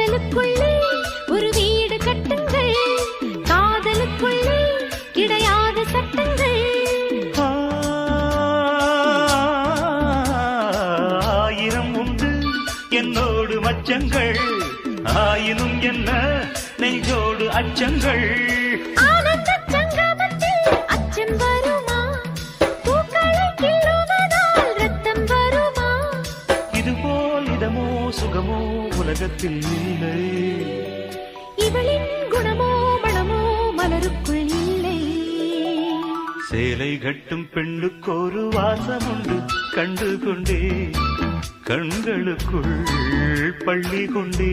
உடலுக்குள்ளே ஒரு வீடு கட்டுங்கள், காதலுக்குள்ளே கிடையாத சட்டங்கள். ஆயிரம் உண்டு என்னோடு மச்சங்கள், ஆயினும் என்ன நெஞ்சோடு அச்சங்கள். ஆனந்த சங்கமத்தில் அச்சம் வருமா? பூக்களை கிள்ளுவதால் ரத்தம் வருமா? இதுபோல் இதமோ சுகமோ உலகத்தில் இல்லை. இவளின் குணமோ மனமோ மலருக்குள் இல்லை. சேலை கட்டும் பெண்ணுக்கு ஒரு வாசம் உண்டு, கண்டு கொண்டே கண்களுக்குள் பள்ளி கொண்டே.